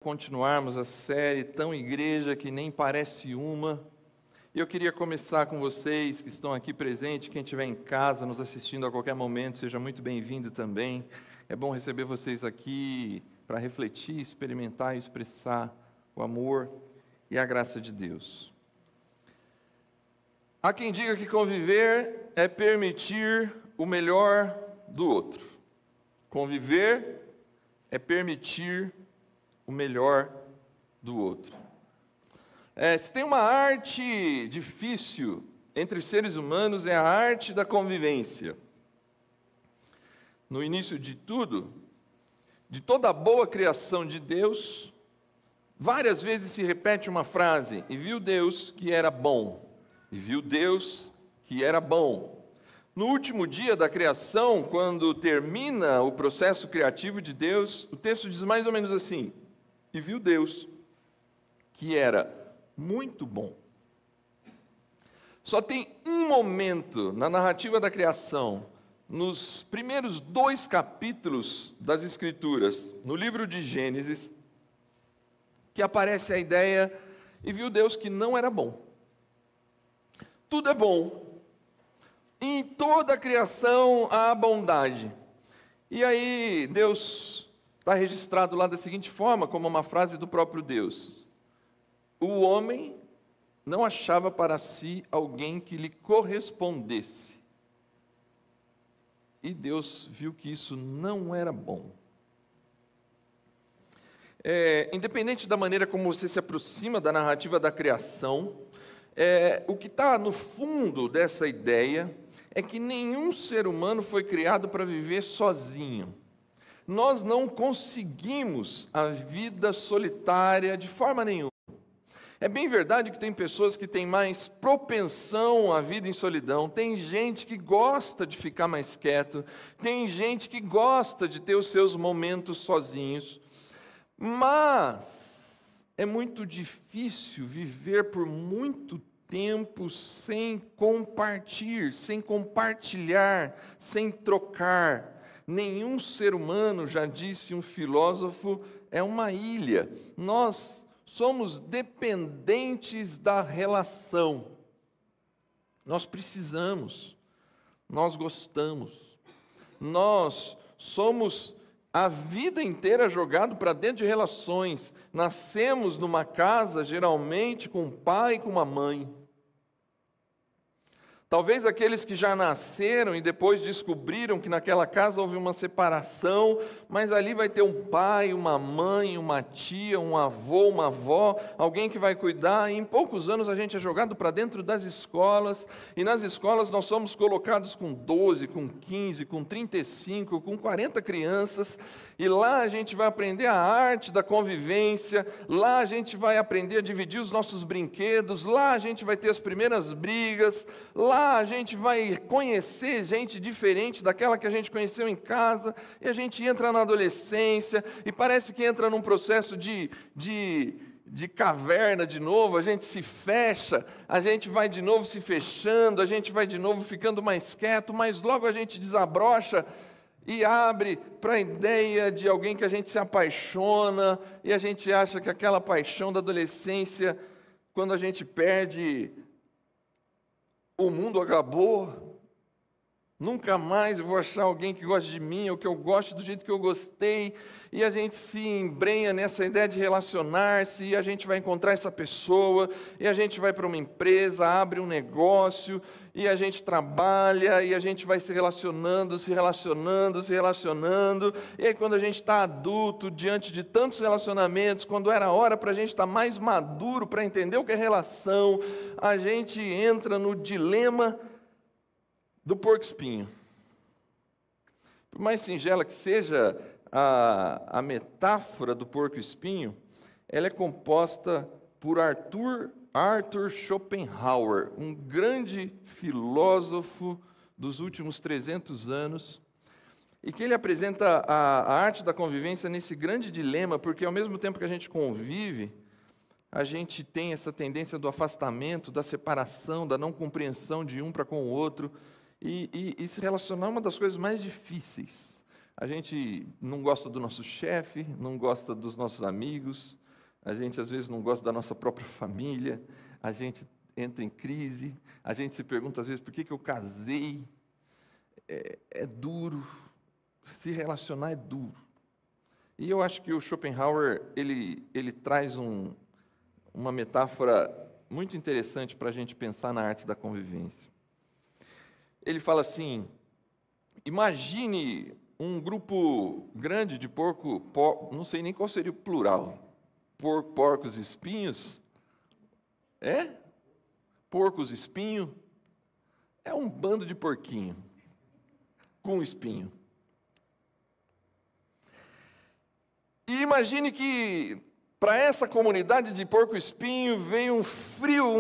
Continuarmos a série Tão Igreja que Nem Parece Uma. E eu queria começar com vocês que estão aqui presentes, quem estiver em casa, nos assistindo a qualquer momento, seja muito bem-vindo também. É bom receber vocês aqui para refletir, experimentar e expressar o amor e a graça de Deus. Há quem diga que conviver é permitir o melhor do outro. Conviver é permitir o melhor do outro. Se tem uma arte difícil entre seres humanos, é a arte da convivência. No início de tudo, de toda a boa criação de Deus, várias vezes se repete uma frase: e viu Deus que era bom, e viu Deus que era bom. No último dia da criação, quando termina o processo criativo de Deus, o texto diz mais ou menos assim: e viu Deus que era muito bom. Só tem um momento na narrativa da criação, nos primeiros 2 capítulos das Escrituras, no livro de Gênesis, que aparece a ideia, e viu Deus que não era bom. Tudo é bom. Em toda a criação há bondade. E aí Deus está registrado lá da seguinte forma, como uma frase do próprio Deus: o homem não achava para si alguém que lhe correspondesse. E Deus viu que isso não era bom. Independente da maneira como você se aproxima da narrativa da criação, o que está no fundo dessa ideia é que nenhum ser humano foi criado para viver sozinho. Nós não conseguimos a vida solitária de forma nenhuma. É bem verdade que tem pessoas que têm mais propensão à vida em solidão, tem gente que gosta de ficar mais quieto, tem gente que gosta de ter os seus momentos sozinhos, mas é muito difícil viver por muito tempo sem compartilhar, sem trocar. Nenhum ser humano, já disse um filósofo, é uma ilha. Nós somos dependentes da relação. Nós precisamos, nós gostamos, nós somos a vida inteira jogado para dentro de relações. Nascemos numa casa, geralmente, com um pai e com uma mãe. Talvez aqueles que já nasceram e depois descobriram que naquela casa houve uma separação, mas ali vai ter um pai, uma mãe, uma tia, um avô, uma avó, alguém que vai cuidar. E em poucos anos a gente é jogado para dentro das escolas, e nas escolas nós somos colocados com 12, com 15, com 35, com 40 crianças, e lá a gente vai aprender a arte da convivência, lá a gente vai aprender a dividir os nossos brinquedos, lá a gente vai ter as primeiras brigas, lá a gente vai conhecer gente diferente daquela que a gente conheceu em casa, e a gente entra na adolescência, e parece que entra num processo de caverna de novo, a gente se fecha, a gente vai de novo se fechando, a gente vai de novo ficando mais quieto, mas logo a gente desabrocha e abre para a ideia de alguém que a gente se apaixona, e a gente acha que aquela paixão da adolescência, quando a gente perde, o mundo acabou, nunca mais eu vou achar alguém que goste de mim, ou que eu goste do jeito que eu gostei, e a gente se embrenha nessa ideia de relacionar-se, e a gente vai encontrar essa pessoa, e a gente vai para uma empresa, abre um negócio, e a gente trabalha, e a gente vai se relacionando, e aí quando a gente está adulto, diante de tantos relacionamentos, quando era hora para a gente estar mais maduro, para entender o que é relação, a gente entra no dilema do porco-espinho. Por mais singela que seja a metáfora do porco-espinho, ela é composta por Arthur Schopenhauer, um grande filósofo dos últimos 300 anos, e que ele apresenta a arte da convivência nesse grande dilema, porque ao mesmo tempo que a gente convive, a gente tem essa tendência do afastamento, da separação, da não compreensão de um para com o outro, e se relacionar é uma das coisas mais difíceis. A gente não gosta do nosso chefe, não gosta dos nossos amigos, a gente às vezes não gosta da nossa própria família, a gente entra em crise, a gente se pergunta às vezes por que eu casei. É duro, se relacionar é duro. E eu acho que o Schopenhauer, ele traz uma metáfora muito interessante para a gente pensar na arte da convivência. Ele fala assim, imagine um grupo grande de não sei nem qual seria o plural, porcos espinhos, porcos espinho, é um bando de porquinho, com espinho. E imagine que para essa comunidade de porco-espinho veio um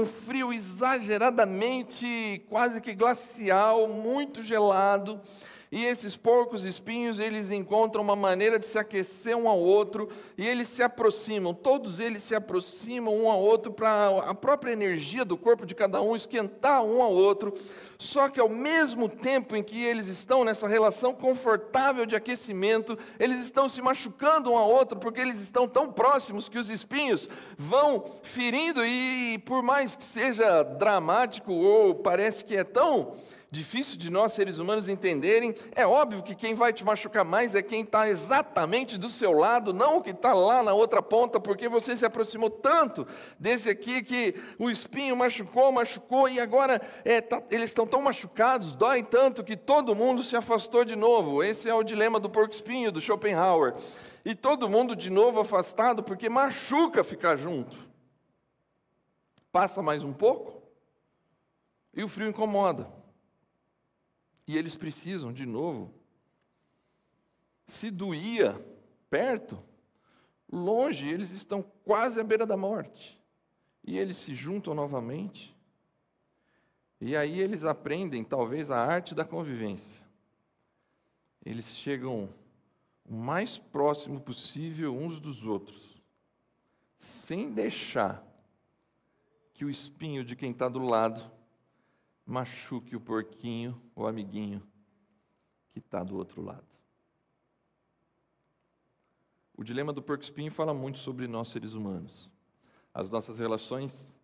frio exageradamente, quase que glacial, muito gelado, e esses porcos-espinhos, eles encontram uma maneira de se aquecer um ao outro, e eles se aproximam, todos eles se aproximam um ao outro para a própria energia do corpo de cada um esquentar um ao outro. Só que ao mesmo tempo em que eles estão nessa relação confortável de aquecimento, eles estão se machucando um ao outro, porque eles estão tão próximos que os espinhos vão ferindo, e por mais que seja dramático, ou parece que é tão difícil de nós seres humanos entenderem, é óbvio que quem vai te machucar mais é quem está exatamente do seu lado, não o que está lá na outra ponta, porque você se aproximou tanto desse aqui que o espinho machucou, e agora eles estão tão machucados, dói tanto que todo mundo se afastou de novo. Esse é o dilema do porco-espinho, do Schopenhauer. E todo mundo de novo afastado, porque machuca ficar junto. Passa mais um pouco, e o frio incomoda. E eles precisam, de novo, se doía perto, longe, eles estão quase à beira da morte. E eles se juntam novamente. E aí eles aprendem, talvez, a arte da convivência. Eles chegam o mais próximo possível uns dos outros, sem deixar que o espinho de quem está do lado machuque o porquinho, o amiguinho que está do outro lado. O dilema do porco-espinho fala muito sobre nós seres humanos. As nossas relações,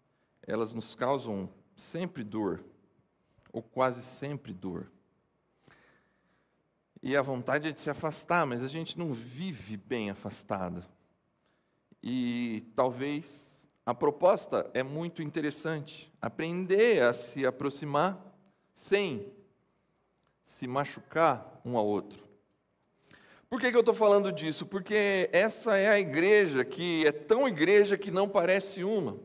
elas nos causam sempre dor, ou quase sempre dor. E a vontade é de se afastar, mas a gente não vive bem afastado. E talvez a proposta é muito interessante, aprender a se aproximar sem se machucar um ao outro. Por que eu estou falando disso? Porque essa é a igreja que é tão igreja que não parece uma.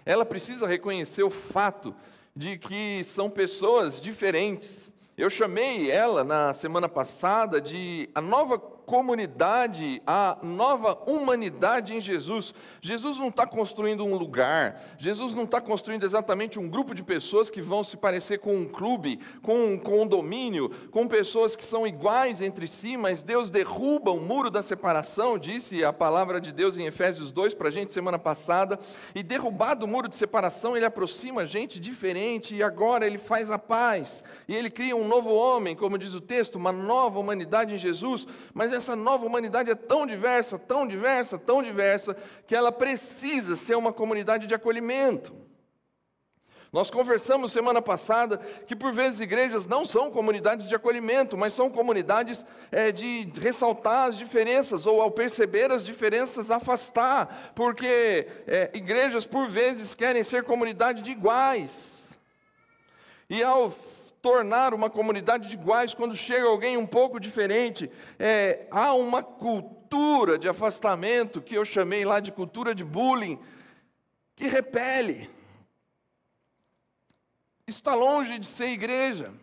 Ela precisa reconhecer o fato de que são pessoas diferentes. Eu chamei ela na semana passada de a nova comunidade, a nova humanidade em Jesus. Jesus não está construindo um lugar, Jesus não está construindo exatamente um grupo de pessoas que vão se parecer com um clube, com um condomínio, com pessoas que são iguais entre si, mas Deus derruba o muro da separação, disse a palavra de Deus em Efésios 2 para a gente semana passada, e derrubado o muro de separação, Ele aproxima gente diferente, e agora Ele faz a paz, e Ele cria um novo homem, como diz o texto, uma nova humanidade em Jesus. Mas essa nova humanidade é tão diversa, tão diversa, tão diversa, que ela precisa ser uma comunidade de acolhimento. Nós conversamos semana passada que por vezes igrejas não são comunidades de acolhimento, mas são comunidades de ressaltar as diferenças, ou ao perceber as diferenças, afastar, porque igrejas por vezes querem ser comunidade de iguais. E ao tornar uma comunidade de iguais, quando chega alguém um pouco diferente, há uma cultura de afastamento, que eu chamei lá de cultura de bullying, que repele. Está longe de ser igreja,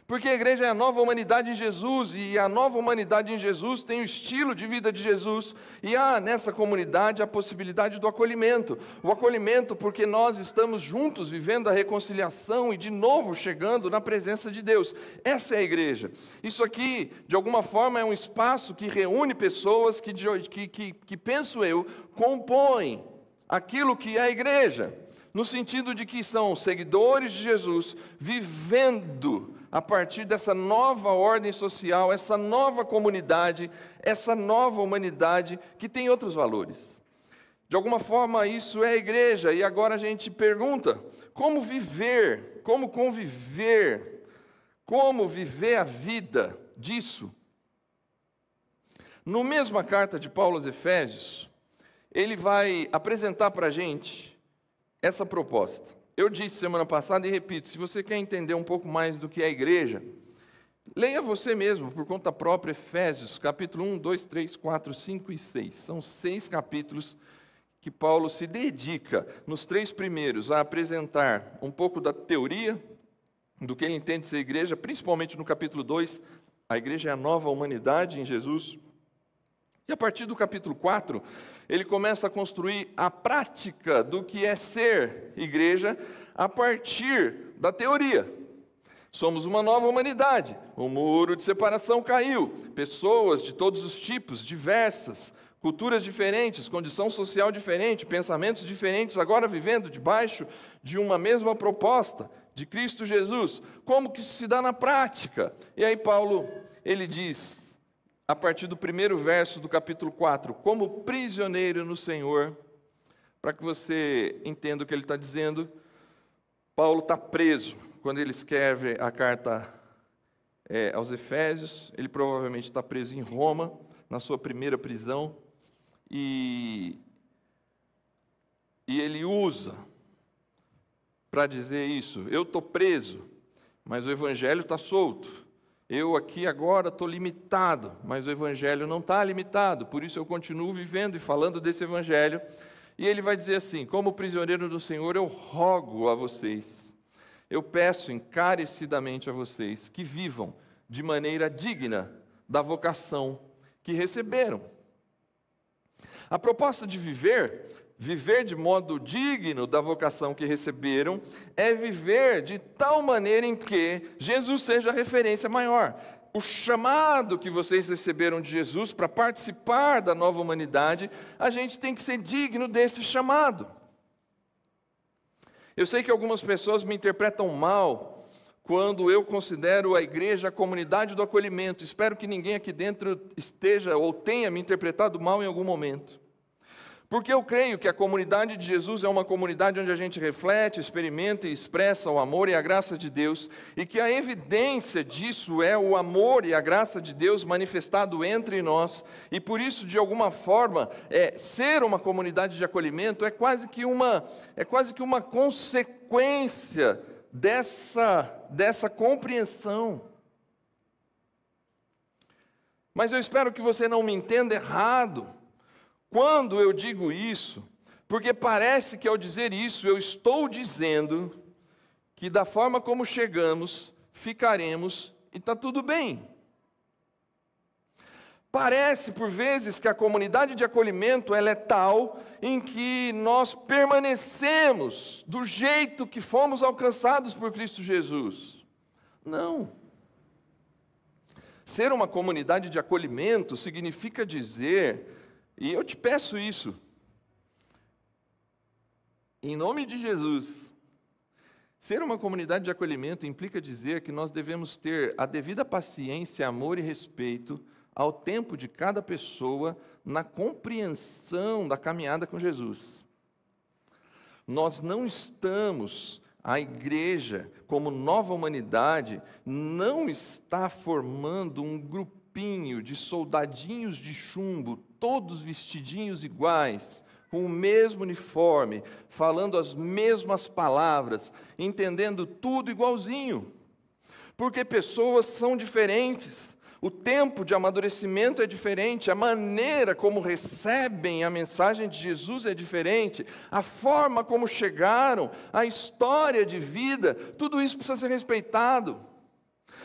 porque a igreja é a nova humanidade em Jesus, e a nova humanidade em Jesus tem o estilo de vida de Jesus, e há nessa comunidade a possibilidade do acolhimento. O acolhimento porque nós estamos juntos vivendo a reconciliação e de novo chegando na presença de Deus. Essa é a igreja. Isso aqui, de alguma forma, é um espaço que reúne pessoas que penso eu, compõem aquilo que é a igreja. no sentido de que são seguidores de Jesus, vivendo a partir dessa nova ordem social, essa nova comunidade, essa nova humanidade que tem outros valores. De alguma forma, isso é a igreja, e agora a gente pergunta: como viver, como conviver, como viver a vida disso? No mesma carta de Paulo aos Efésios, ele vai apresentar para a gente essa proposta. Eu disse semana passada e repito: se você quer entender um pouco mais do que é a igreja, leia você mesmo, por conta própria, Efésios, capítulo 1, 2, 3, 4, 5 e 6. São 6 capítulos que Paulo se dedica, nos 3 primeiros, a apresentar um pouco da teoria, do que ele entende ser igreja, principalmente no capítulo 2, a igreja é a nova humanidade em Jesus. E a partir do capítulo 4, ele começa a construir a prática do que é ser igreja a partir da teoria. Somos uma nova humanidade, o muro de separação caiu, pessoas de todos os tipos, diversas, culturas diferentes, condição social diferente, pensamentos diferentes, agora vivendo debaixo de uma mesma proposta de Cristo Jesus. Como que isso se dá na prática? E aí Paulo, ele diz, a partir do primeiro verso do capítulo 4, como prisioneiro no Senhor, para que você entenda o que ele está dizendo, Paulo está preso. Quando ele escreve a carta aos Efésios, ele provavelmente está preso em Roma, na sua primeira prisão, e ele usa para dizer isso: eu estou preso, mas o Evangelho está solto. Eu aqui agora estou limitado, mas o Evangelho não está limitado, por isso eu continuo vivendo e falando desse Evangelho. E ele vai dizer assim: como prisioneiro do Senhor, eu rogo a vocês, eu peço encarecidamente a vocês, que vivam de maneira digna da vocação que receberam. A proposta de viver de modo digno da vocação que receberam, é viver de tal maneira em que Jesus seja a referência maior. O chamado que vocês receberam de Jesus para participar da nova humanidade, a gente tem que ser digno desse chamado. Eu sei que algumas pessoas me interpretam mal quando eu considero a igreja a comunidade do acolhimento. Espero que ninguém aqui dentro esteja ou tenha me interpretado mal em algum momento. Porque eu creio que a comunidade de Jesus é uma comunidade onde a gente reflete, experimenta e expressa o amor e a graça de Deus, e que a evidência disso é o amor e a graça de Deus manifestado entre nós, e por isso, de alguma forma, ser uma comunidade de acolhimento é quase que uma consequência dessa compreensão. Mas eu espero que você não me entenda errado quando eu digo isso, porque parece que ao dizer isso eu estou dizendo que da forma como chegamos, ficaremos e está tudo bem. Parece por vezes que a comunidade de acolhimento ela é tal em que nós permanecemos do jeito que fomos alcançados por Cristo Jesus. Não. Ser uma comunidade de acolhimento significa dizer, e eu te peço isso, em nome de Jesus, ser uma comunidade de acolhimento implica dizer que nós devemos ter a devida paciência, amor e respeito ao tempo de cada pessoa na compreensão da caminhada com Jesus. Nós não estamos, a igreja, como nova humanidade, não está formando um grupinho de soldadinhos de chumbo, todos vestidinhos iguais, com o mesmo uniforme, falando as mesmas palavras, entendendo tudo igualzinho. Porque pessoas são diferentes, o tempo de amadurecimento é diferente, a maneira como recebem a mensagem de Jesus é diferente, a forma como chegaram, a história de vida, tudo isso precisa ser respeitado.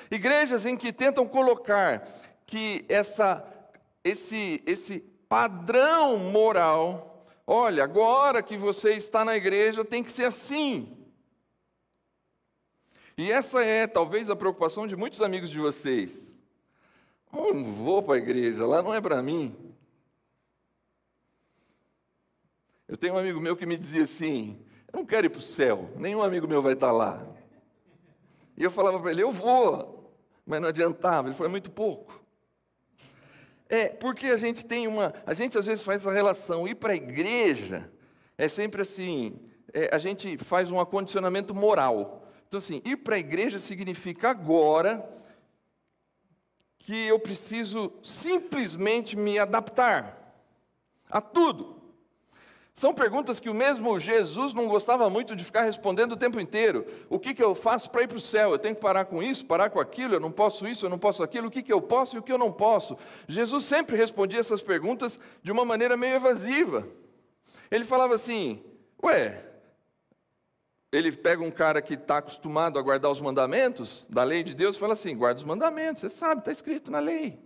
Igrejas em que tentam colocar que esse padrão moral, olha, agora que você está na igreja tem que ser assim. E essa é talvez a preocupação de muitos amigos de vocês. Não vou para a igreja, lá não é para mim. Eu tenho um amigo meu que me dizia assim, Eu não quero ir para o céu, nenhum amigo meu vai estar lá. E eu falava para ele, eu vou, mas não adiantava, ele falou, é muito pouco. Porque a gente às vezes faz essa relação, ir para a igreja é sempre assim, a gente faz um acondicionamento moral. Então assim, ir para a igreja significa agora que eu preciso simplesmente me adaptar a tudo. São perguntas que o mesmo Jesus não gostava muito de ficar respondendo o tempo inteiro. O que eu faço para ir para o céu? Eu tenho que parar com isso, parar com aquilo, eu não posso isso, eu não posso aquilo, o que eu posso e o que eu não posso? Jesus sempre respondia essas perguntas de uma maneira meio evasiva. Ele falava assim, ele pega um cara que está acostumado a guardar os mandamentos da lei de Deus e fala assim, guarda os mandamentos, você sabe, está escrito na lei.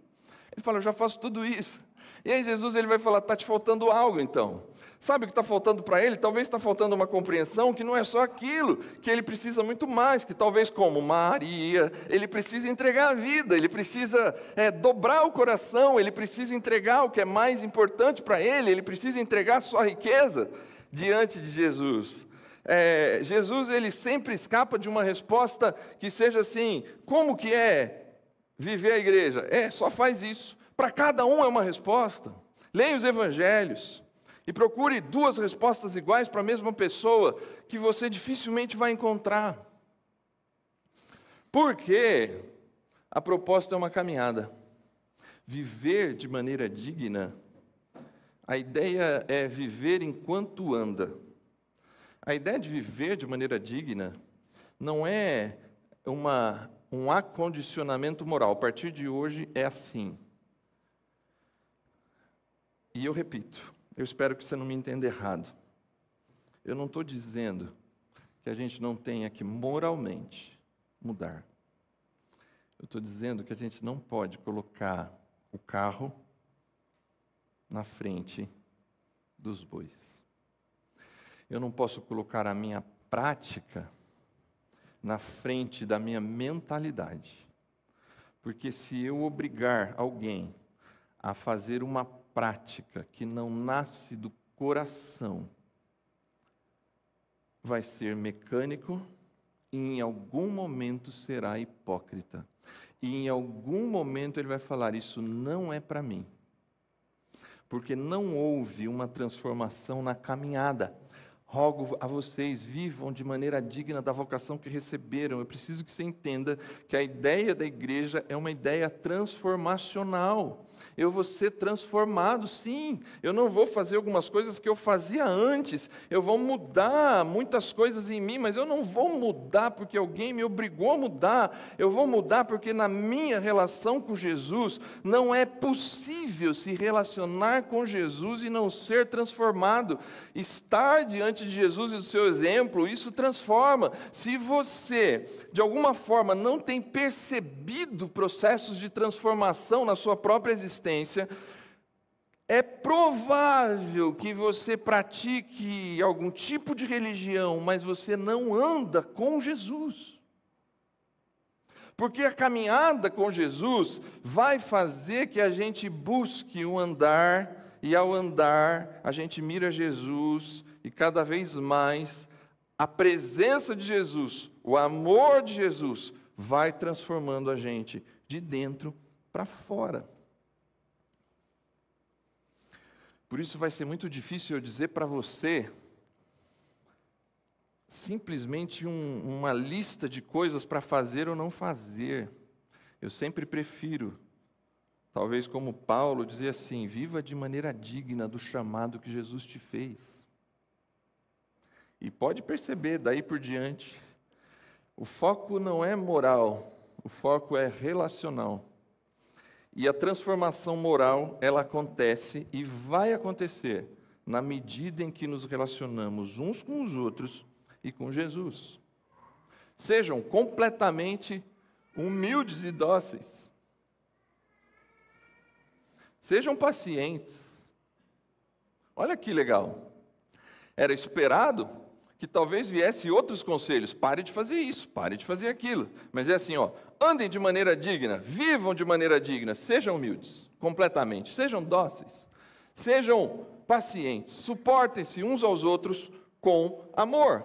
Ele fala, eu já faço tudo isso. E aí Jesus ele vai falar, está te faltando algo então. Sabe o que está faltando para ele? Talvez está faltando uma compreensão que não é só aquilo, que ele precisa muito mais, que talvez como Maria, ele precisa entregar a vida, ele precisa dobrar o coração, ele precisa entregar o que é mais importante para ele precisa entregar a sua riqueza diante de Jesus. Jesus ele sempre escapa de uma resposta que seja assim, como que é viver a igreja? Só faz isso. Para cada um é uma resposta. Leia os evangelhos e procure duas respostas iguais para a mesma pessoa, que você dificilmente vai encontrar. Porque a proposta é uma caminhada. Viver de maneira digna, a ideia é viver enquanto anda. A ideia de viver de maneira digna não é um acondicionamento moral. A partir de hoje é assim. E eu repito, eu espero que você não me entenda errado. Eu não estou dizendo que a gente não tenha que moralmente mudar. Eu estou dizendo que a gente não pode colocar o carro na frente dos bois. Eu não posso colocar a minha prática na frente da minha mentalidade. Porque se eu obrigar alguém a fazer uma prática que não nasce do coração, vai ser mecânico e em algum momento será hipócrita. E em algum momento ele vai falar, isso não é para mim. Porque não houve uma transformação na caminhada. Rogo a vocês, vivam de maneira digna da vocação que receberam. Eu preciso que você entenda que a ideia da igreja é uma ideia transformacional. Eu vou ser transformado, sim. Eu não vou fazer algumas coisas que eu fazia antes. Eu vou mudar muitas coisas em mim, mas eu não vou mudar porque alguém me obrigou a mudar. Eu vou mudar porque na minha relação com Jesus, não é possível se relacionar com Jesus e não ser transformado. Estar diante de Jesus e do seu exemplo, isso transforma. Se você, de alguma forma, não tem percebido processos de transformação na sua própria existência, é provável que você pratique algum tipo de religião, mas você não anda com Jesus. Porque a caminhada com Jesus vai fazer que a gente busque o andar, e ao andar, a gente mira Jesus, e cada vez mais, a presença de Jesus, o amor de Jesus, vai transformando a gente de dentro para fora. Por isso vai ser muito difícil eu dizer para você simplesmente uma lista de coisas para fazer ou não fazer. Eu sempre prefiro, talvez como Paulo, dizer assim, viva de maneira digna do chamado que Jesus te fez. E pode perceber, daí por diante, o foco não é moral, o foco é relacional. E a transformação moral, ela acontece e vai acontecer na medida em que nos relacionamos uns com os outros e com Jesus. Sejam completamente humildes e dóceis. Sejam pacientes. Olha que legal. Era esperado que talvez viesse outros conselhos. Pare de fazer isso, pare de fazer aquilo. Mas é assim, andem de maneira digna, vivam de maneira digna, sejam humildes, completamente, sejam dóceis, sejam pacientes, suportem-se uns aos outros com amor.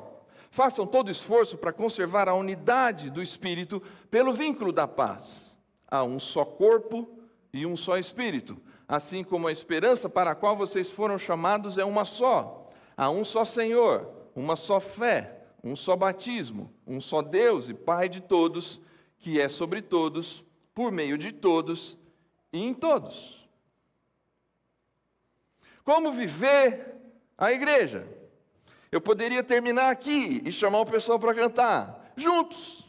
Façam todo esforço para conservar a unidade do Espírito pelo vínculo da paz. Há um só corpo e um só Espírito, assim como a esperança para a qual vocês foram chamados é uma só. Há um só Senhor, uma só fé, um só batismo, um só Deus e Pai de todos, que é sobre todos, por meio de todos e em todos. Como viver a igreja? Eu poderia terminar aqui e chamar o pessoal para cantar, juntos.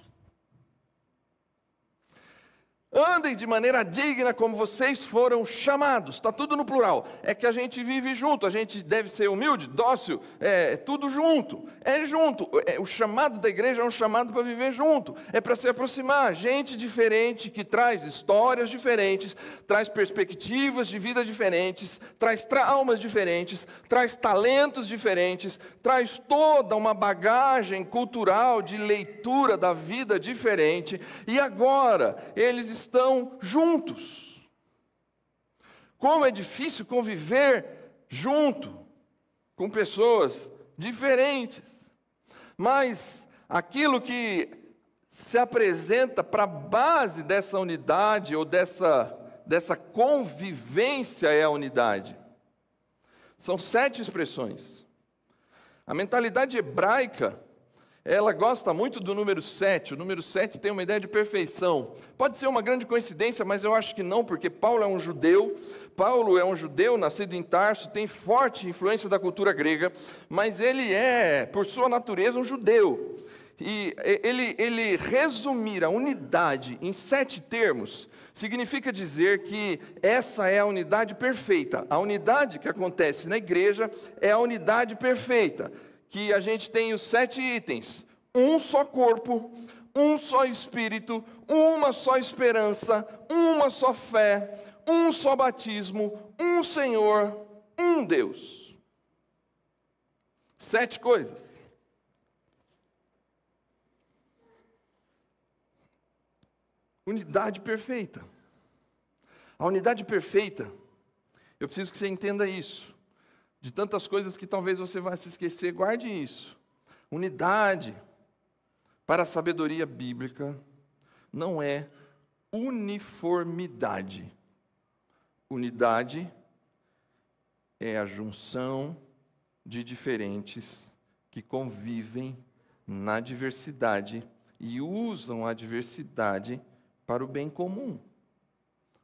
Andem de maneira digna como vocês foram chamados. Está tudo no plural. É que a gente vive junto, a gente deve ser humilde, dócil, tudo junto. É junto. O chamado da igreja é um chamado para viver junto. É para se aproximar. Gente diferente que traz histórias diferentes, traz perspectivas de vida diferentes, traz traumas diferentes, traz talentos diferentes, traz toda uma bagagem cultural de leitura da vida diferente. E agora, eles estão juntos. Como é difícil conviver junto com pessoas diferentes. Mas aquilo que se apresenta para a base dessa unidade ou dessa convivência é a unidade. São 7 expressões. A mentalidade hebraica, ela gosta muito do número 7. O número 7 tem uma ideia de perfeição. Pode ser uma grande coincidência, mas eu acho que não, porque Paulo é um judeu. Paulo é um judeu nascido em Tarso, tem forte influência da cultura grega, mas ele é, por sua natureza, um judeu. E ele resumir a unidade em 7 termos, significa dizer que essa é a unidade perfeita. A unidade que acontece na igreja é a unidade perfeita. Que a gente tem os 7 itens: um só corpo, um só Espírito, uma só esperança, uma só fé, um só batismo, um Senhor, um Deus. 7 coisas. Unidade perfeita. A unidade perfeita, eu preciso que você entenda isso. De tantas coisas que talvez você vá se esquecer, guarde isso. Unidade, para a sabedoria bíblica, não é uniformidade. Unidade é a junção de diferentes que convivem na diversidade e usam a diversidade para o bem comum.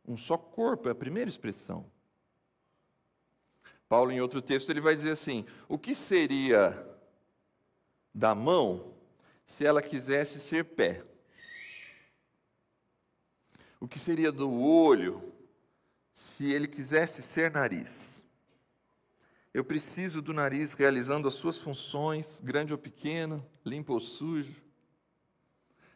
Um só corpo é a primeira expressão. Paulo, em outro texto, ele vai dizer assim: o que seria da mão se ela quisesse ser pé? O que seria do olho se ele quisesse ser nariz? Eu preciso do nariz realizando as suas funções, grande ou pequeno, limpo ou sujo.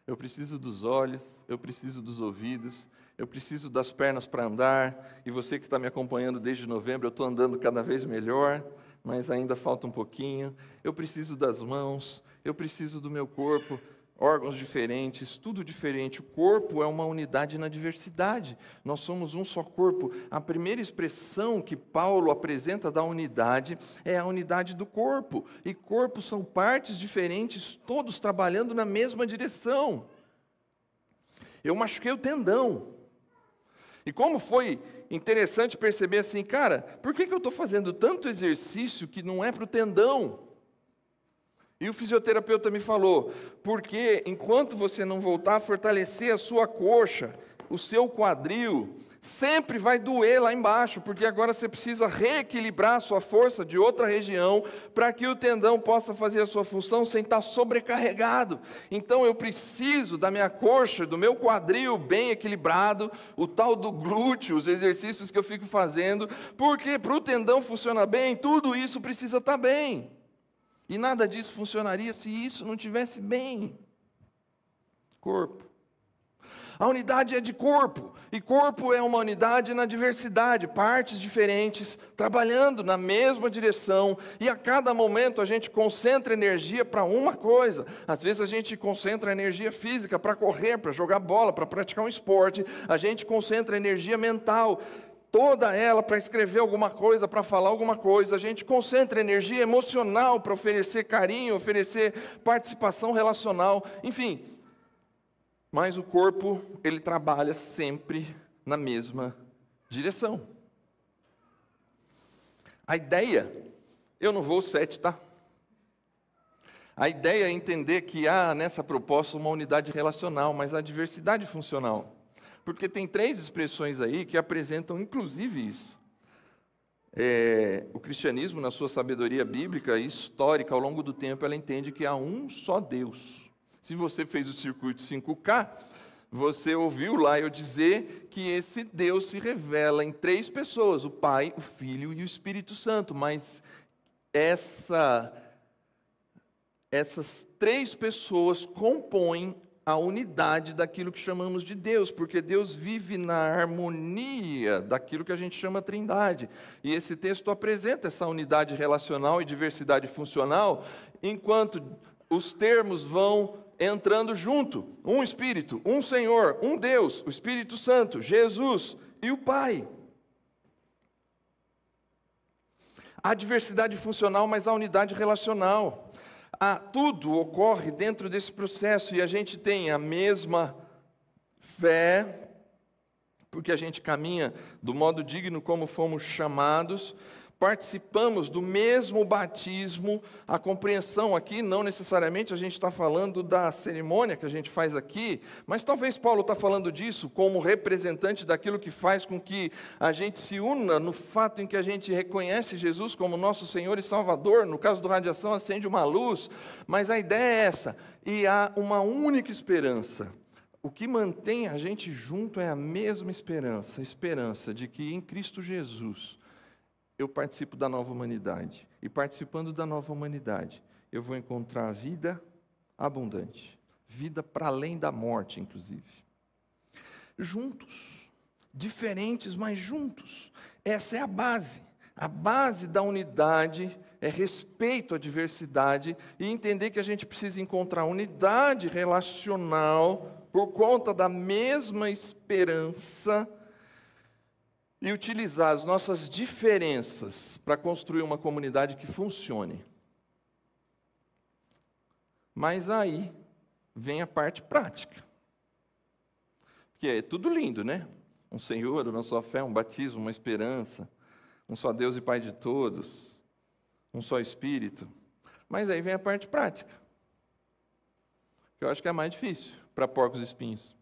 Eu preciso dos olhos, eu preciso dos ouvidos, eu preciso das pernas para andar, e você que está me acompanhando desde novembro, eu estou andando cada vez melhor, mas ainda falta um pouquinho. Eu preciso das mãos, eu preciso do meu corpo, órgãos diferentes, tudo diferente. O corpo é uma unidade na diversidade. Nós somos um só corpo. A primeira expressão que Paulo apresenta da unidade é a unidade do corpo. E corpos são partes diferentes, todos trabalhando na mesma direção. Eu machuquei o tendão. E como foi interessante perceber assim, cara, por que eu estou fazendo tanto exercício que não é para o tendão? E o fisioterapeuta me falou, porque enquanto você não voltar a fortalecer a sua coxa, o seu quadril, sempre vai doer lá embaixo, porque agora você precisa reequilibrar a sua força de outra região, para que o tendão possa fazer a sua função sem estar sobrecarregado. Então eu preciso da minha coxa, do meu quadril bem equilibrado, o tal do glúteo, os exercícios que eu fico fazendo, porque para o tendão funcionar bem, tudo isso precisa estar bem. E nada disso funcionaria se isso não estivesse bem. Corpo. A unidade é de corpo, e corpo é uma unidade na diversidade, partes diferentes, trabalhando na mesma direção, e a cada momento a gente concentra energia para uma coisa. Às vezes a gente concentra energia física para correr, para jogar bola, para praticar um esporte, a gente concentra energia mental. toda ela para escrever alguma coisa, para falar alguma coisa. A gente concentra energia emocional para oferecer carinho, oferecer participação relacional, enfim. Mas o corpo, ele trabalha sempre na mesma direção. A ideia, eu não vou 7, tá? A ideia é entender que há nessa proposta uma unidade relacional, mas há diversidade funcional. Porque tem 3 expressões aí que apresentam inclusive isso. O cristianismo, na sua sabedoria bíblica e histórica, ao longo do tempo, ela entende que há um só Deus. Se você fez o circuito 5K, você ouviu lá eu dizer que esse Deus se revela em 3 pessoas, o Pai, o Filho e o Espírito Santo. Mas essas 3 pessoas compõem a unidade daquilo que chamamos de Deus, porque Deus vive na harmonia daquilo que a gente chama Trindade. E esse texto apresenta essa unidade relacional e diversidade funcional, enquanto os termos vão entrando junto. Um Espírito, um Senhor, um Deus, o Espírito Santo, Jesus e o Pai. Há diversidade funcional, mas há unidade relacional. Tudo ocorre dentro desse processo e a gente tem a mesma fé, porque a gente caminha do modo digno como fomos chamados, participamos do mesmo batismo. A compreensão aqui, não necessariamente a gente está falando da cerimônia que a gente faz aqui, mas talvez Paulo está falando disso como representante daquilo que faz com que a gente se una no fato em que a gente reconhece Jesus como nosso Senhor e Salvador. No caso do Radiação, acende uma luz, mas a ideia é essa, e há uma única esperança. O que mantém a gente junto é a mesma esperança, a esperança de que em Cristo Jesus eu participo da nova humanidade. E participando da nova humanidade, eu vou encontrar vida abundante. Vida para além da morte, inclusive. Juntos. Diferentes, mas juntos. Essa é a base. A base da unidade é respeito à diversidade e entender que a gente precisa encontrar unidade relacional por conta da mesma esperança e utilizar as nossas diferenças para construir uma comunidade que funcione. Mas aí vem a parte prática. Porque é tudo lindo, né? Um Senhor, uma só fé, um batismo, uma esperança, um só Deus e Pai de todos, um só Espírito. Mas aí vem a parte prática, que eu acho que é a mais difícil para porcos espinhos.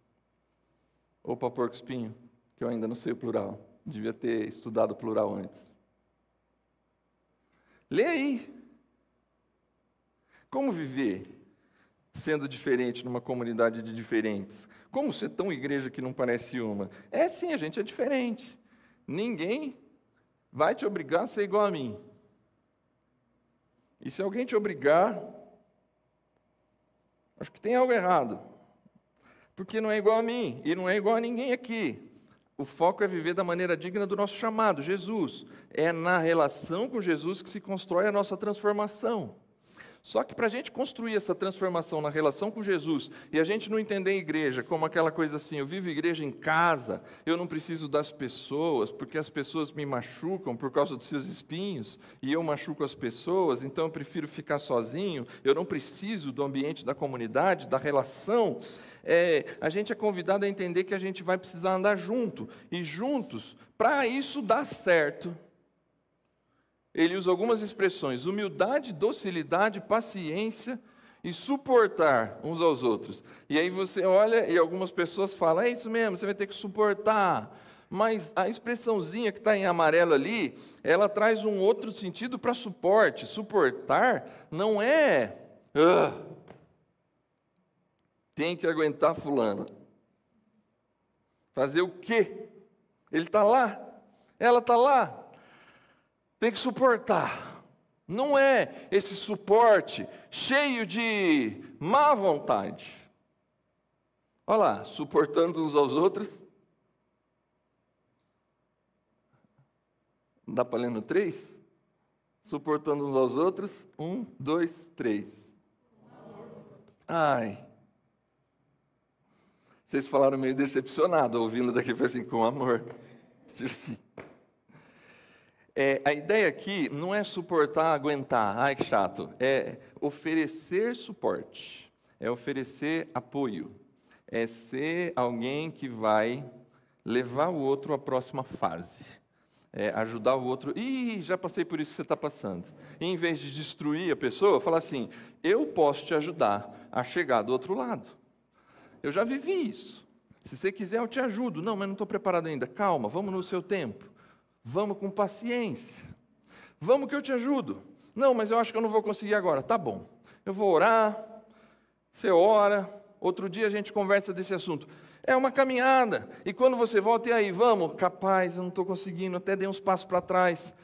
Ou para porco espinho, que eu ainda não sei o plural. Devia ter estudado o plural antes. Lê aí. Como viver sendo diferente numa comunidade de diferentes? Como ser tão igreja que não parece uma? Sim, a gente é diferente. Ninguém vai te obrigar a ser igual a mim. E se alguém te obrigar, acho que tem algo errado. Porque não é igual a mim e não é igual a ninguém aqui. O foco é viver da maneira digna do nosso chamado, Jesus. É na relação com Jesus que se constrói a nossa transformação. Só que para a gente construir essa transformação na relação com Jesus, e a gente não entender a igreja como aquela coisa assim, eu vivo igreja em casa, eu não preciso das pessoas, porque as pessoas me machucam por causa dos seus espinhos, e eu machuco as pessoas, então eu prefiro ficar sozinho, eu não preciso do ambiente da comunidade, da relação. A gente é convidado a entender que a gente vai precisar andar junto, e juntos, para isso dar certo, ele usa algumas expressões: humildade, docilidade, paciência e suportar uns aos outros. E aí você olha e algumas pessoas falam, é isso mesmo, você vai ter que suportar. Mas a expressãozinha que está em amarelo ali, ela traz um outro sentido para suporte. Suportar não é tem que aguentar fulano. Fazer o quê? Ele está lá, ela está lá. Tem que suportar. Não é esse suporte cheio de má vontade. Olha lá, suportando uns aos outros. Não dá para ler no 3? Suportando uns aos outros. 1, 2, 3. Ai. Vocês falaram meio decepcionado, ouvindo daqui, foi assim, com amor. Tipo assim. A ideia aqui não é suportar, aguentar, ai que chato, é oferecer suporte, é oferecer apoio, é ser alguém que vai levar o outro à próxima fase, é ajudar o outro. Ih, já passei por isso que você está passando. E, em vez de destruir a pessoa, falar assim: eu posso te ajudar a chegar do outro lado. Eu já vivi isso. Se você quiser, eu te ajudo. Não, mas não estou preparado ainda. Calma, vamos no seu tempo. Vamos com paciência. Vamos que eu te ajudo. Não, mas eu acho que eu não vou conseguir agora. Tá bom. Eu vou orar. Você ora. Outro dia a gente conversa desse assunto. É uma caminhada. E quando você volta, e aí, vamos? Capaz, eu não estou conseguindo. Até dei uns passos para trás.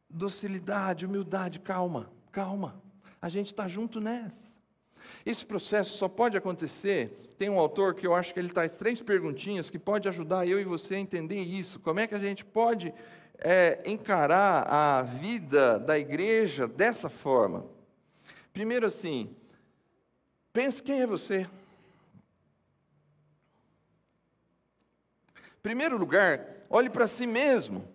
Docilidade, humildade, calma, calma. A gente está junto nessa. Esse processo só pode acontecer. Tem um autor que eu acho que ele traz 3 perguntinhas que pode ajudar eu e você a entender isso. Como é que a gente pode encarar a vida da igreja dessa forma? Primeiro assim, pense quem é você. Em primeiro lugar, olhe para si mesmo.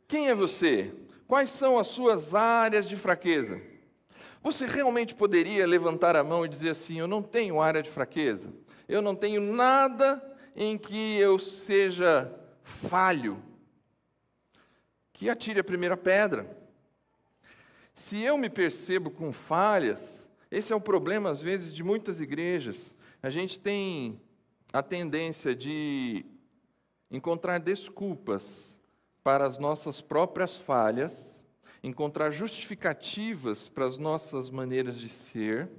Quem é você? Quais são as suas áreas de fraqueza? Você realmente poderia levantar a mão e dizer assim: eu não tenho área de fraqueza, eu não tenho nada em que eu seja falho? Que atire a primeira pedra. Se eu me percebo com falhas, esse é o problema às vezes de muitas igrejas. A gente tem a tendência de encontrar desculpas para as nossas próprias falhas, encontrar justificativas para as nossas maneiras de ser,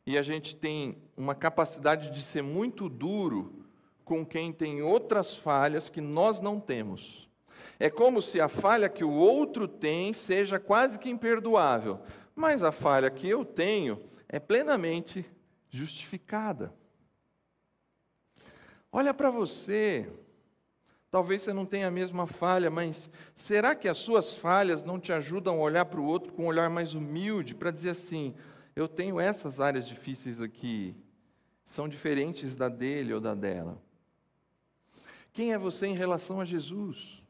e a gente tem uma capacidade de ser muito duro com quem tem outras falhas que nós não temos. É como se a falha que o outro tem seja quase que imperdoável, mas a falha que eu tenho é plenamente justificada. Olha para você. Talvez você não tenha a mesma falha, mas será que as suas falhas não te ajudam a olhar para o outro com um olhar mais humilde, para dizer assim: eu tenho essas áreas difíceis aqui, são diferentes da dele ou da dela? Quem é você em relação a Jesus?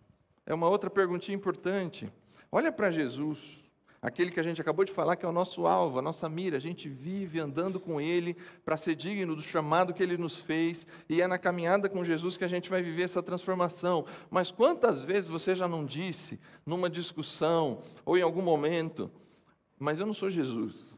É uma outra perguntinha importante. Olha para Jesus, aquele que a gente acabou de falar que é o nosso alvo, a nossa mira. A gente vive andando com Ele para ser digno do chamado que Ele nos fez, e é na caminhada com Jesus que a gente vai viver essa transformação. Mas quantas vezes você já não disse, numa discussão, ou em algum momento: mas eu não sou Jesus.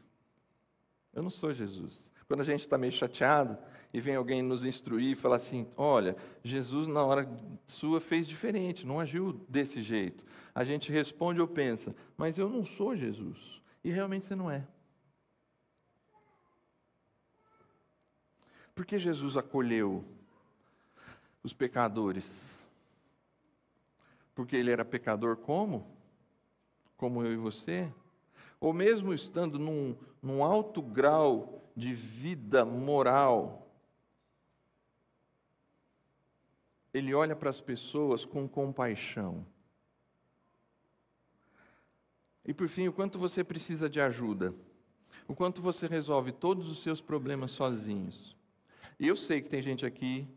Eu não sou Jesus. Quando a gente está meio chateado, e vem alguém nos instruir e falar assim: olha, Jesus na hora sua fez diferente, não agiu desse jeito. A gente responde ou pensa: mas eu não sou Jesus. E realmente você não é. Por que Jesus acolheu os pecadores? Porque ele era pecador como? Como eu e você? Ou mesmo estando num alto grau de vida moral, ele olha para as pessoas com compaixão. E por fim, o quanto você precisa de ajuda? O quanto você resolve todos os seus problemas sozinhos? E eu sei que tem gente aqui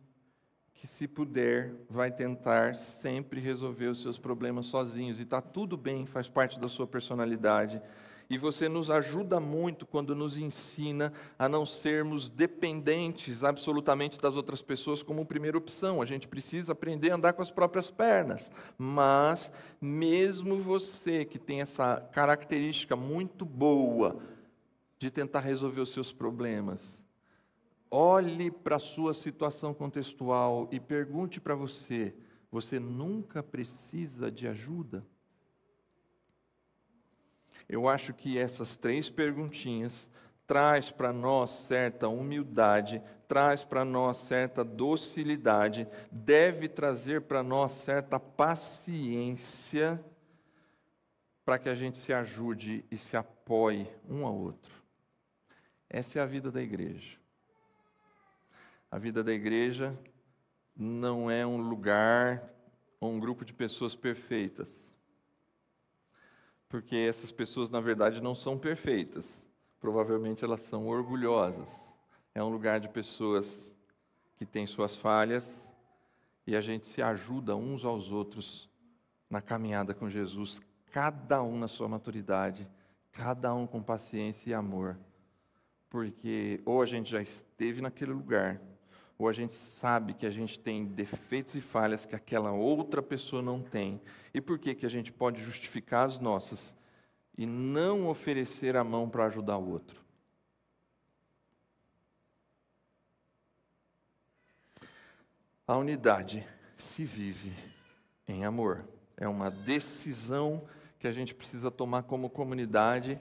que, se puder, vai tentar sempre resolver os seus problemas sozinhos. E está tudo bem, faz parte da sua personalidade. E você nos ajuda muito quando nos ensina a não sermos dependentes absolutamente das outras pessoas como primeira opção. A gente precisa aprender a andar com as próprias pernas. Mas, mesmo você que tem essa característica muito boa de tentar resolver os seus problemas, olhe para a sua situação contextual e pergunte para você: você nunca precisa de ajuda? Eu acho que essas 3 perguntinhas traz para nós certa humildade, traz para nós certa docilidade, deve trazer para nós certa paciência, para que a gente se ajude e se apoie um ao outro. Essa é a vida da igreja. A vida da igreja não é um lugar ou um grupo de pessoas perfeitas. Porque essas pessoas, na verdade, não são perfeitas. Provavelmente elas são orgulhosas. É um lugar de pessoas que têm suas falhas e a gente se ajuda uns aos outros na caminhada com Jesus, cada um na sua maturidade, cada um com paciência e amor. Porque ou a gente já esteve naquele lugar, ou a gente sabe que a gente tem defeitos e falhas que aquela outra pessoa não tem. E por que que a gente pode justificar as nossas e não oferecer a mão para ajudar o outro? A unidade se vive em amor. É uma decisão que a gente precisa tomar como comunidade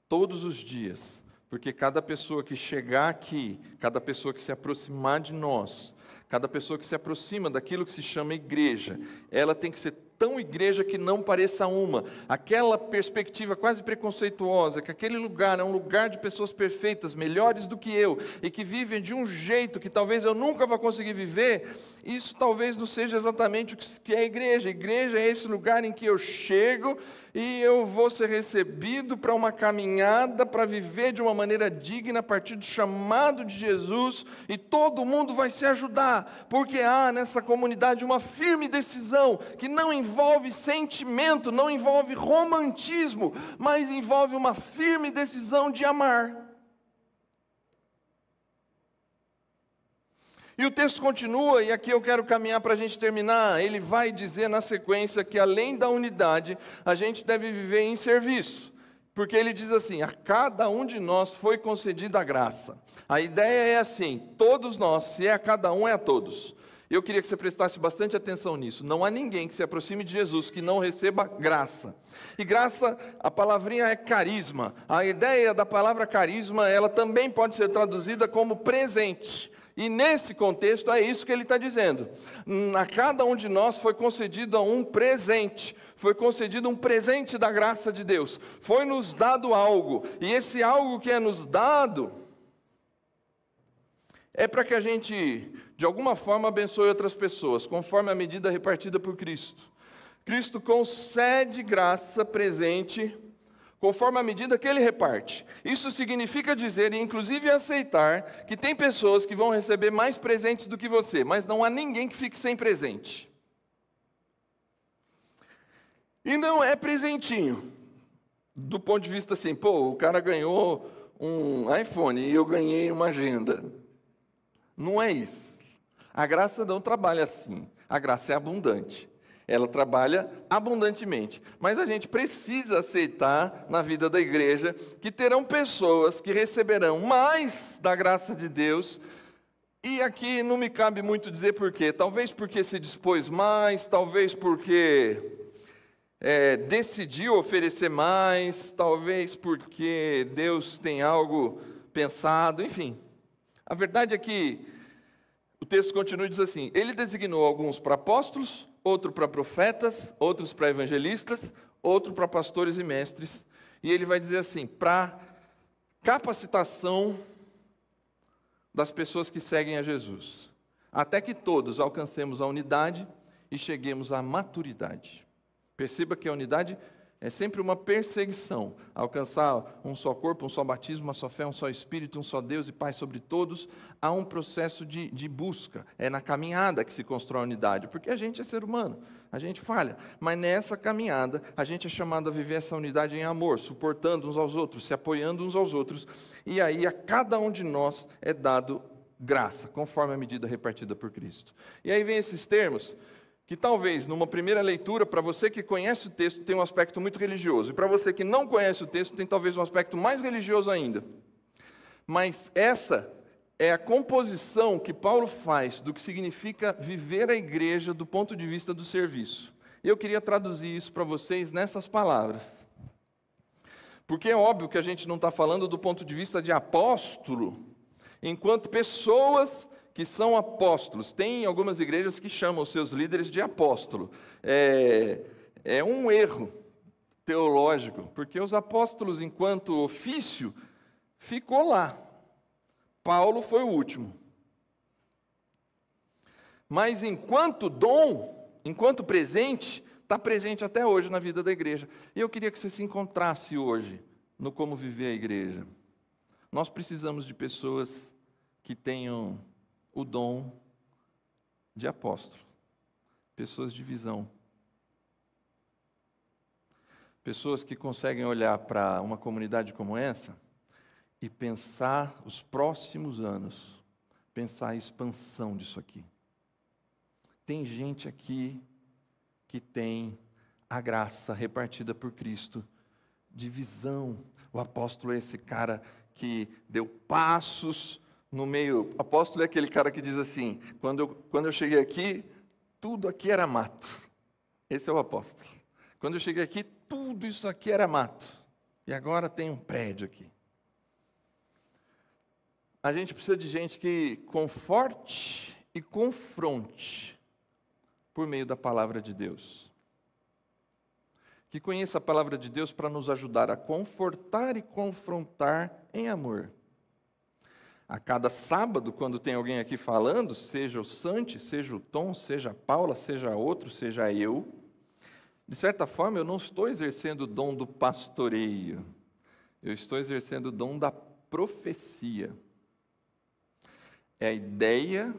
todos os dias. Porque cada pessoa que chegar aqui, cada pessoa que se aproximar de nós, cada pessoa que se aproxima daquilo que se chama igreja, ela tem que ser tão igreja que não pareça uma. Aquela perspectiva quase preconceituosa, que aquele lugar é um lugar de pessoas perfeitas, melhores do que eu, e que vivem de um jeito que talvez eu nunca vá conseguir viver, isso talvez não seja exatamente o que é a igreja. A igreja é esse lugar em que eu chego e eu vou ser recebido para uma caminhada, para viver de uma maneira digna a partir do chamado de Jesus, e todo mundo vai se ajudar, porque há nessa comunidade uma firme decisão que não envolve sentimento, não envolve romantismo, mas envolve uma firme decisão de amar. E o texto continua, e aqui eu quero caminhar para a gente terminar. Ele vai dizer na sequência que além da unidade, a gente deve viver em serviço. Porque ele diz assim: a cada um de nós foi concedida a graça. A ideia é assim: todos nós, se é a cada um, é a todos. Eu queria que você prestasse bastante atenção nisso. Não há ninguém que se aproxime de Jesus que não receba graça. E graça, a palavrinha é carisma. A ideia da palavra carisma, ela também pode ser traduzida como presente. E nesse contexto é isso que ele está dizendo. A cada um de nós foi concedido um presente. Foi concedido um presente da graça de Deus. Foi nos dado algo. E esse algo que é nos dado é para que a gente, de alguma forma, abençoe outras pessoas, conforme a medida repartida por Cristo. Cristo concede graça presente conforme a medida que ele reparte. Isso significa dizer, e inclusive aceitar, que tem pessoas que vão receber mais presentes do que você, mas não há ninguém que fique sem presente. E não é presentinho, do ponto de vista assim, o cara ganhou um iPhone e eu ganhei uma agenda. Não é isso. A graça não trabalha assim. A graça é abundante. Ela trabalha abundantemente. Mas a gente precisa aceitar na vida da igreja que terão pessoas que receberão mais da graça de Deus. E aqui não me cabe muito dizer por quê. Talvez porque se dispôs mais, talvez porque decidiu oferecer mais, talvez porque Deus tem algo pensado, enfim. A verdade é que o texto continua e diz assim: ele designou alguns para apóstolos, outro para profetas, outros para evangelistas, outro para pastores e mestres. E ele vai dizer assim, para capacitação das pessoas que seguem a Jesus, até que todos alcancemos a unidade e cheguemos à maturidade. Perceba que a unidade é sempre uma perseguição. Alcançar um só corpo, um só batismo, uma só fé, um só Espírito, um só Deus e Pai sobre todos. Há um processo de busca. É na caminhada que se constrói a unidade. Porque a gente é ser humano, a gente falha. Mas nessa caminhada, a gente é chamado a viver essa unidade em amor, suportando uns aos outros, se apoiando uns aos outros. E aí a cada um de nós é dado graça, conforme a medida repartida por Cristo. E aí vem esses termos que talvez, numa primeira leitura, para você que conhece o texto, tem um aspecto muito religioso. E para você que não conhece o texto, tem talvez um aspecto mais religioso ainda. Mas essa é a composição que Paulo faz do que significa viver a igreja do ponto de vista do serviço. E eu queria traduzir isso para vocês nessas palavras. Porque é óbvio que a gente não está falando do ponto de vista de apóstolo, enquanto pessoas que são apóstolos. Tem algumas igrejas que chamam os seus líderes de apóstolo. É um erro teológico, porque os apóstolos, enquanto ofício, ficou lá. Paulo foi o último. Mas enquanto dom, enquanto presente, está presente até hoje na vida da igreja. E eu queria que você se encontrasse hoje no como viver a igreja. Nós precisamos de pessoas que tenham o dom de apóstolo, pessoas de visão, Pessoas que conseguem olhar para uma comunidade como essa e pensar os próximos anos, pensar a expansão disso aqui. Tem gente aqui que tem a graça repartida por Cristo de visão. O apóstolo é esse cara que deu passos no meio. O apóstolo é aquele cara que diz assim: quando eu cheguei aqui, tudo aqui era mato. Esse é o apóstolo. Quando eu cheguei aqui, tudo isso aqui era mato. E agora tem um prédio aqui. A gente precisa de gente que conforte e confronte por meio da palavra de Deus. Que conheça a palavra de Deus para nos ajudar a confortar e confrontar em amor. A cada sábado, quando tem alguém aqui falando, seja o Santi, seja o Tom, seja a Paula, seja outro, seja eu, de certa forma eu não estou exercendo o dom do pastoreio, eu estou exercendo o dom da profecia. É a ideia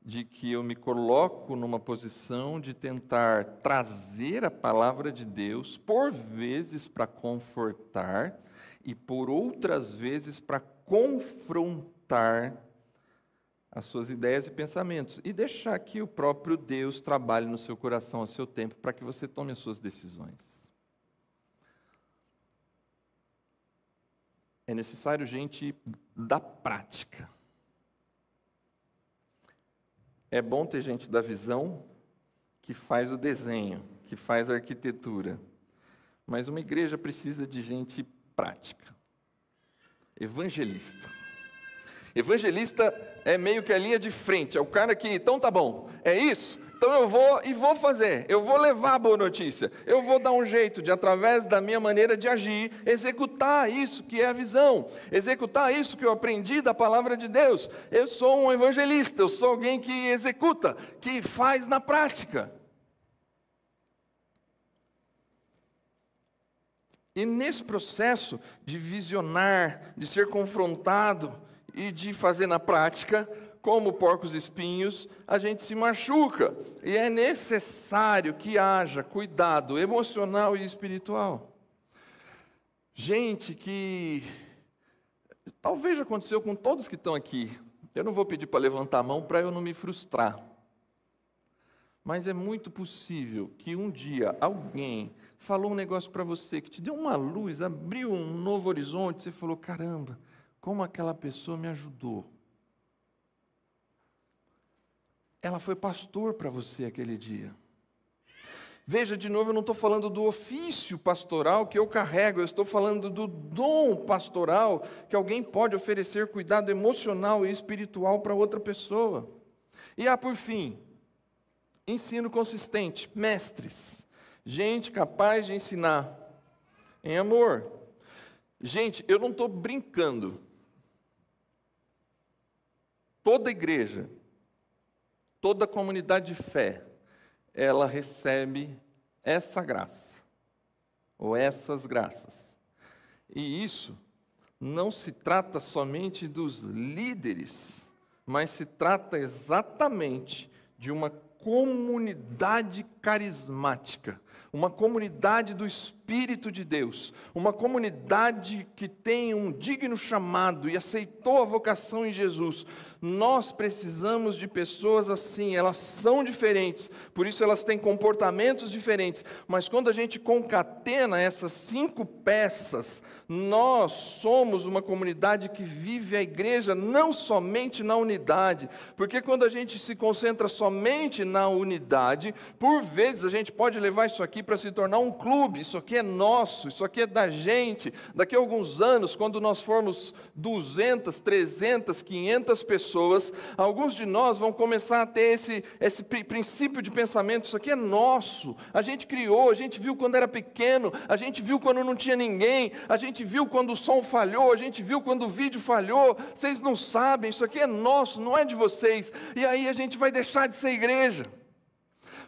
de que eu me coloco numa posição de tentar trazer a palavra de Deus, por vezes para confortar, e por outras vezes para confrontar as suas ideias e pensamentos, e deixar que o próprio Deus trabalhe no seu coração a seu tempo, para que você tome as suas decisões. É necessário gente da prática. É bom ter gente da visão que faz o desenho, que faz a arquitetura. Mas uma igreja precisa de gente prática. Evangelista. Evangelista é meio que a linha de frente, é o cara que, então tá bom, é isso? Então eu vou fazer, eu vou levar a boa notícia, eu vou dar um jeito de, através da minha maneira de agir, executar isso que é a visão, executar isso que eu aprendi da palavra de Deus. Eu sou um evangelista, eu sou alguém que executa, que faz na prática. E nesse processo de visionar, de ser confrontado e de fazer na prática, como porcos espinhos, a gente se machuca. E é necessário que haja cuidado emocional e espiritual. Gente que talvez já aconteceu com todos que estão aqui. Eu não vou pedir para levantar a mão para eu não me frustrar. Mas é muito possível que um dia alguém falou um negócio para você que te deu uma luz, abriu um novo horizonte, você falou: caramba, como aquela pessoa me ajudou. Ela foi pastor para você aquele dia. Veja, de novo, eu não estou falando do ofício pastoral que eu carrego, eu estou falando do dom pastoral que alguém pode oferecer cuidado emocional e espiritual para outra pessoa. E por fim, ensino consistente, mestres, gente capaz de ensinar em amor. Gente, eu não estou brincando. Toda igreja, toda comunidade de fé, ela recebe essa graça, ou essas graças. E isso não se trata somente dos líderes, mas se trata exatamente de uma comunidade carismática, uma comunidade do Espírito de Deus, uma comunidade que tem um digno chamado e aceitou a vocação em Jesus. Nós precisamos de pessoas assim, elas são diferentes, por isso elas têm comportamentos diferentes, mas quando a gente concatena essas 5 peças, nós somos uma comunidade que vive a igreja não somente na unidade, porque quando a gente se concentra somente na unidade, por vezes a gente pode levar isso aqui para se tornar um clube. Isso aqui é nosso, isso aqui é da gente. Daqui a alguns anos, quando nós formos 200, 300, 500 pessoas, alguns de nós vão começar a ter esse princípio de pensamento: isso aqui é nosso, a gente criou, a gente viu quando era pequeno, a gente viu quando não tinha ninguém, a gente viu quando o som falhou, a gente viu quando o vídeo falhou, vocês não sabem, isso aqui é nosso, não é de vocês. E aí a gente vai deixar de ser igreja.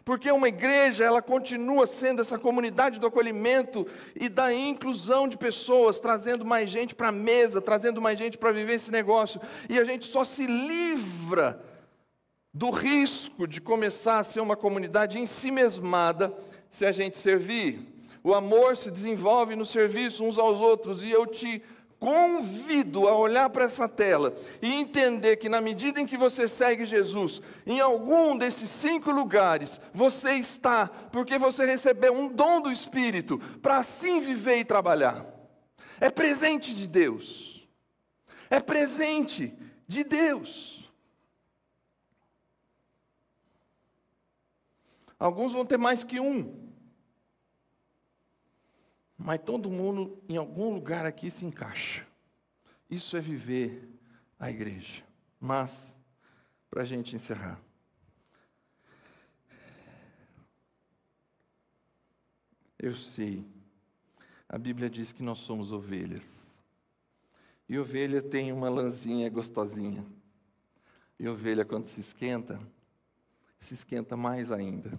Porque uma igreja, ela continua sendo essa comunidade do acolhimento e da inclusão de pessoas, trazendo mais gente para a mesa, trazendo mais gente para viver esse negócio. E a gente só se livra do risco de começar a ser uma comunidade em si mesmada se a gente servir. O amor se desenvolve no serviço uns aos outros, e eu te convido a olhar para essa tela e entender que na medida em que você segue Jesus, em algum desses 5 lugares, você está, porque você recebeu um dom do Espírito, para assim viver e trabalhar. É presente de Deus. É presente de Deus. Alguns vão ter mais que um. Mas todo mundo, em algum lugar aqui, se encaixa. Isso é viver a igreja. Mas, para a gente encerrar. Eu sei, a Bíblia diz que nós somos ovelhas. E ovelha tem uma lãzinha gostosinha. E ovelha, quando se esquenta mais ainda.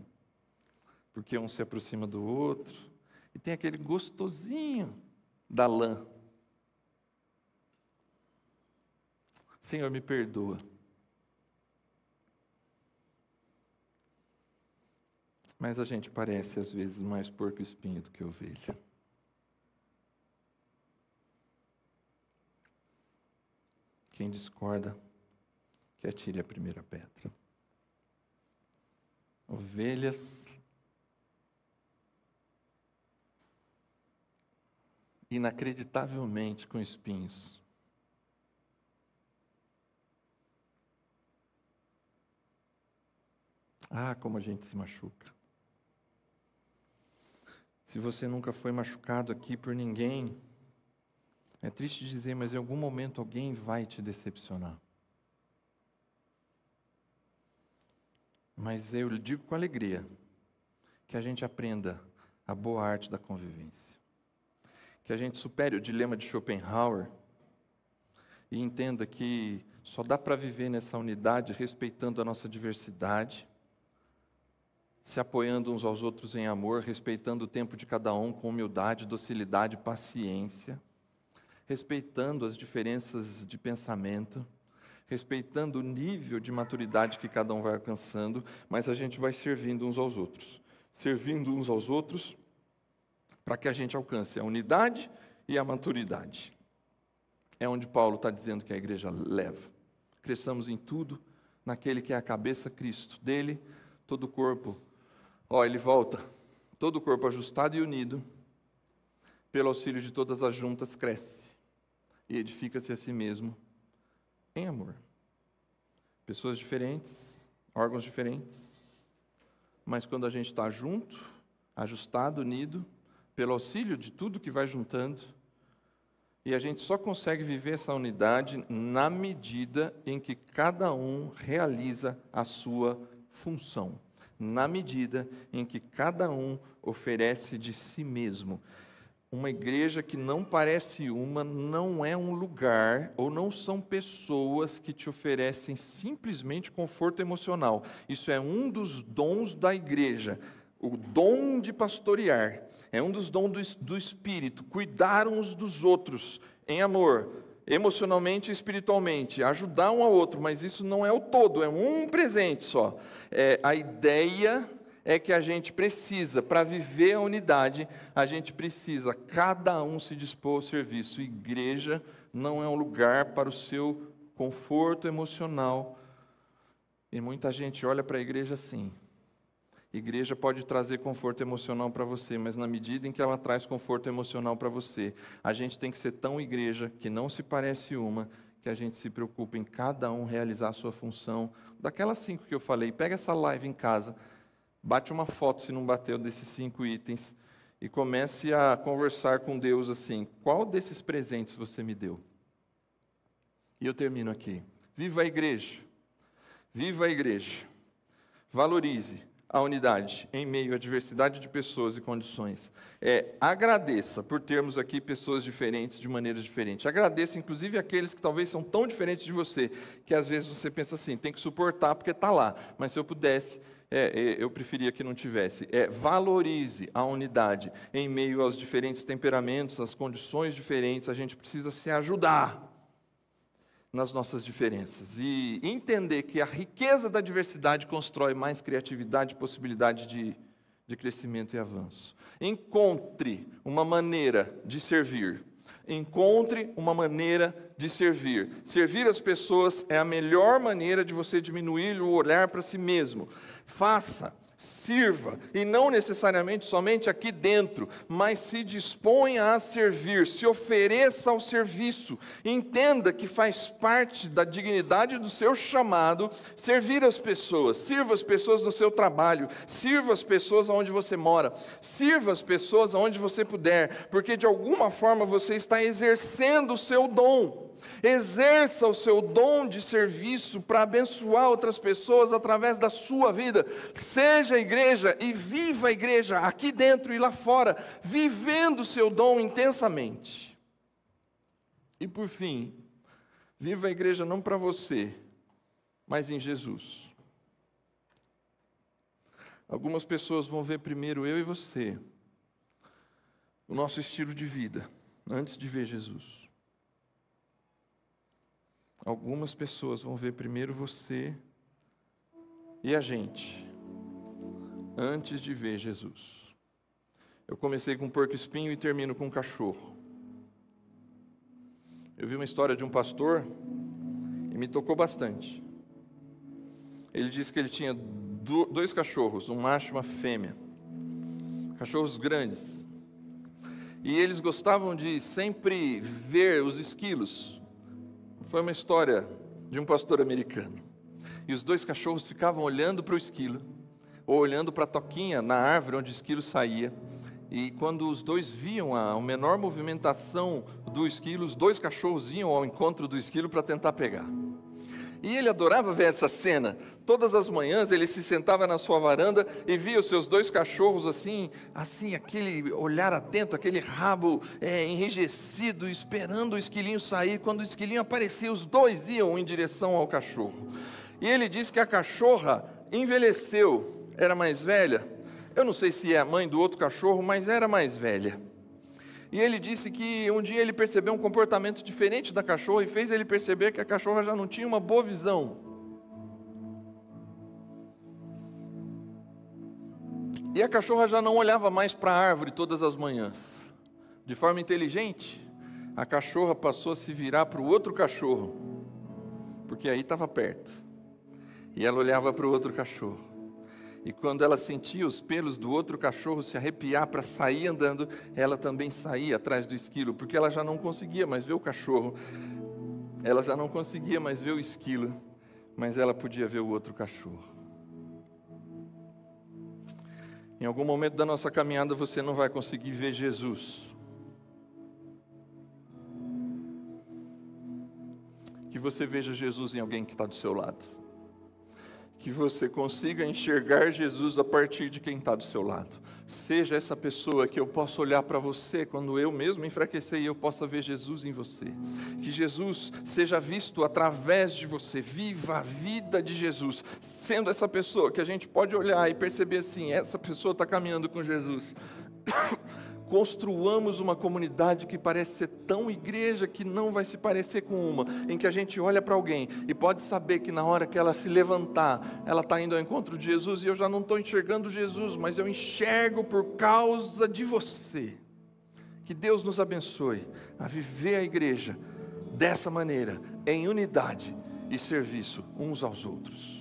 Porque um se aproxima do outro. E tem aquele gostosinho da lã. Senhor, me perdoa. Mas a gente parece, às vezes, mais porco-espinho do que ovelha. Quem discorda, que atire a primeira pedra. Ovelhas inacreditavelmente com espinhos. Ah, como a gente se machuca. Se você nunca foi machucado aqui por ninguém, é triste dizer, mas em algum momento alguém vai te decepcionar. Mas eu digo com alegria, que a gente aprenda a boa arte da convivência. Que a gente supere o dilema de Schopenhauer e entenda que só dá para viver nessa unidade respeitando a nossa diversidade, se apoiando uns aos outros em amor, respeitando o tempo de cada um com humildade, docilidade, paciência, respeitando as diferenças de pensamento, respeitando o nível de maturidade que cada um vai alcançando, mas a gente vai servindo uns aos outros. Servindo uns aos outros para que a gente alcance a unidade e a maturidade. É onde Paulo está dizendo que a igreja leva. Cresçamos em tudo, naquele que é a cabeça, Cristo. Dele, todo o corpo, ele volta, todo o corpo ajustado e unido, pelo auxílio de todas as juntas, cresce e edifica-se a si mesmo em amor. Pessoas diferentes, órgãos diferentes, mas quando a gente está junto, ajustado, unido, pelo auxílio de tudo que vai juntando, e a gente só consegue viver essa unidade na medida em que cada um realiza a sua função, na medida em que cada um oferece de si mesmo. Uma igreja que não parece uma, não é um lugar, ou não são pessoas que te oferecem simplesmente conforto emocional. Isso é um dos dons da igreja, o dom de pastorear. É um dos dons do Espírito, cuidar uns dos outros em amor, emocionalmente e espiritualmente, ajudar um ao outro, mas isso não é o todo, é um presente só. A ideia é que a gente precisa, para viver a unidade, a gente precisa, cada um se dispor ao serviço. Igreja não é um lugar para o seu conforto emocional. E muita gente olha para a igreja assim. Igreja pode trazer conforto emocional para você, mas na medida em que ela traz conforto emocional para você, a gente tem que ser tão igreja, que não se parece uma, que a gente se preocupa em cada um realizar a sua função. Daquelas 5 que eu falei, pega essa live em casa, bate uma foto se não bateu desses 5 itens, e comece a conversar com Deus assim, qual desses presentes você me deu? E eu termino aqui. Viva a igreja! Viva a igreja! Valorize a unidade em meio à diversidade de pessoas e condições. Agradeça por termos aqui pessoas diferentes de maneiras diferentes. Agradeça, inclusive, aqueles que talvez são tão diferentes de você, que às vezes você pensa assim, tem que suportar porque está lá, mas se eu pudesse, eu preferia que não tivesse. Valorize a unidade em meio aos diferentes temperamentos, às condições diferentes, a gente precisa se ajudar nas nossas diferenças e entender que a riqueza da diversidade constrói mais criatividade e possibilidade de de crescimento e avanço. Encontre uma maneira de servir. Encontre uma maneira de servir. Servir as pessoas é a melhor maneira de você diminuir o olhar para si mesmo. Faça, sirva, e não necessariamente somente aqui dentro, mas se disponha a servir, se ofereça ao serviço. Entenda que faz parte da dignidade do seu chamado servir as pessoas. Sirva as pessoas no seu trabalho, sirva as pessoas onde você mora, sirva as pessoas onde você puder, porque de alguma forma você está exercendo o seu dom. Exerça o seu dom de serviço para abençoar outras pessoas através da sua vida. Seja a igreja e viva a igreja aqui dentro e lá fora, vivendo o seu dom intensamente. E por fim, viva a igreja não para você, mas em Jesus. Algumas pessoas vão ver primeiro eu e você, o nosso estilo de vida, antes de ver Jesus. Algumas pessoas vão ver primeiro você e a gente, antes de ver Jesus. Eu comecei com um porco-espinho e termino com um cachorro. Eu vi uma história de um pastor e me tocou bastante. Ele disse que ele tinha dois cachorros, um macho e uma fêmea. Cachorros grandes. E eles gostavam de sempre ver os esquilos. Foi uma história de um pastor americano. E os dois cachorros ficavam olhando para o esquilo, ou olhando para a toquinha na árvore onde o esquilo saía. E quando os dois viam a menor movimentação do esquilo, os dois cachorros iam ao encontro do esquilo para tentar pegar. E ele adorava ver essa cena. Todas as manhãs ele se sentava na sua varanda e via os seus dois cachorros assim, aquele olhar atento, aquele rabo enrijecido, esperando o esquilinho sair. Quando o esquilinho aparecia, os dois iam em direção ao cachorro. E ele disse que a cachorra envelheceu, era mais velha. Eu não sei se é a mãe do outro cachorro, mas era mais velha. E ele disse que um dia ele percebeu um comportamento diferente da cachorra e fez ele perceber que a cachorra já não tinha uma boa visão. E a cachorra já não olhava mais para a árvore todas as manhãs. De forma inteligente, a cachorra passou a se virar para o outro cachorro, porque aí estava perto. E ela olhava para o outro cachorro. E quando ela sentia os pelos do outro cachorro se arrepiar para sair andando, ela também saía atrás do esquilo, porque ela já não conseguia mais ver o cachorro, ela já não conseguia mais ver o esquilo, mas ela podia ver o outro cachorro. Em algum momento da nossa caminhada você não vai conseguir ver Jesus. Que você veja Jesus em alguém que está do seu lado. Que você consiga enxergar Jesus a partir de quem está do seu lado. Seja essa pessoa que eu possa olhar para você quando eu mesmo enfraquecer e eu possa ver Jesus em você. Que Jesus seja visto através de você. Viva a vida de Jesus, sendo essa pessoa que a gente pode olhar e perceber assim, essa pessoa está caminhando com Jesus. Construamos uma comunidade que parece ser tão igreja que não vai se parecer com uma, em que a gente olha para alguém e pode saber que na hora que ela se levantar, ela está indo ao encontro de Jesus e eu já não estou enxergando Jesus, mas eu enxergo por causa de você. Que Deus nos abençoe a viver a igreja dessa maneira, em unidade e serviço uns aos outros.